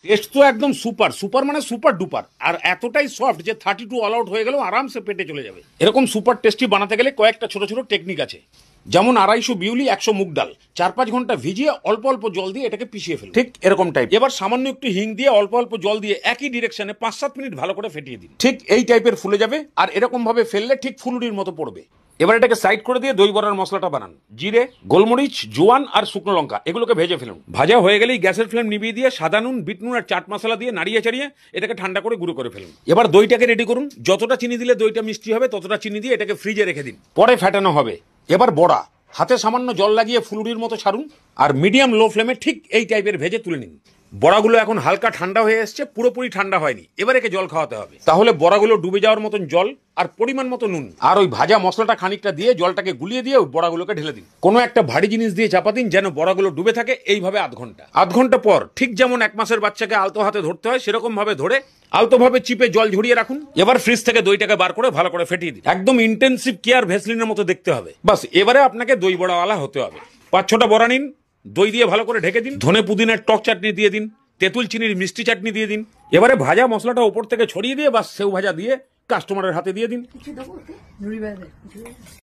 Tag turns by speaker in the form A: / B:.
A: Test তো একদম super super মানে সুপার ডুপার, আর এতটাই সফট যে 32 অল আউট হয়ে গেলেও আরামসে পেটে চলে যাবে। এরকম সুপার টেস্টি বানাতে গেলে কয়েকটা ছোট ছোট টেকনিক আছে। যেমন 250 বিউলি 100 মুগ ডাল 4-5 ঘন্টা ভিজিয়ে অল্প অল্প জল দিয়ে এটাকে পিষিয়ে ফেলুন, ঠিক এরকম টাইপ। এবার সামান্য একটু হিং দিয়ে অল্প অল্প জল দিয়ে একই ডিরেকশনে 5-7 মিনিট ভালো করে ফেটিয়ে দিন, ঠিক এই টাইপের ফুলে যাবে। আর এরকম ভাবে ফেললে ঠিক ফুলুরির মতো পড়বে। এবার এটাকে সাইড করে দিয়ে দই বড়ার মশলাটা বানান। জিরে, গোলমরিচ, জোয়ান আর শুকনো লঙ্কা এগুলোকে ভেজে ফেলুন। ভাজা হয়ে গেলেই গ্যাসের ফ্লেম নিভিয়ে দিয়ে সাদা নুন, বিট নুন আর চাট মশলা দিয়ে নাড়িয়ে চাড়িয়ে এটাকে ঠান্ডা করে গুঁড়ো করে ফেলুন। এবার দইটাকে রেডি করুন। যতটা চিনি দিলে দইটা মিষ্টি হবে ততটা চিনি দিয়ে এটাকে ফ্রিজে রেখে দিন, পরে ফেটানো হবে। এবার বড়া হাতে সামান্য জল লাগিয়ে ফুলুরির মতো ছাড়ুন আর মিডিয়াম লো ফ্লেমে ঠিক এই টাইপের ভেজে তুলে নিন। বড়াগুলো এখন হালকা ঠান্ডা হয়ে এসছে, পুরোপুরি ঠান্ডা হয়নি। এবার একে জল খাওয়াতে হবে, তাহলে বড়াগুলো ডুবে যাওয়ার মতন জল আর পরিমাণ মতো নুন আর ওই ভাজা মশলাটা খানিকটা দিয়ে জলটাকে গুলিয়ে দিয়ে ওই বড়াগুলোকে ঢেলে দিন। কোনো একটা ভারী জিনিস দিয়ে চাপা দিন যেন বড়াগুলো ডুবে থাকে, এইভাবে আধ ঘন্টা পর ঠিক যেমন 1 মাসের বাচ্চাকে আলতো হাতে ধরতে হয় সেরকম ভাবে ধরে আলতো ভাবে চিপে জল ঝরিয়ে রাখুন। এবার ফ্রিজ থেকে দইটাকে বার করে ভালো করে ফেটিয়ে দিন। একদম ইন্টেন্সিভ কেয়ার ভেসলিনের মতো দেখতে হবে। বাস এবারে আপনাকে দই বড়াওয়ালা হতে হবে। 5-6টা বড়া নিন, দই দিয়ে ভালো করে ঢেকে দিন, ধনে পুদিনার টক চাটনি দিয়ে দিন, তেঁতুল চিনির মিষ্টি চাটনি দিয়ে দিন। এবারে ভাজা মশলাটা উপর থেকে ছড়িয়ে দিয়ে বাস সেও ভাজা দিয়ে কাস্টমারের হাতে দিয়ে দিন।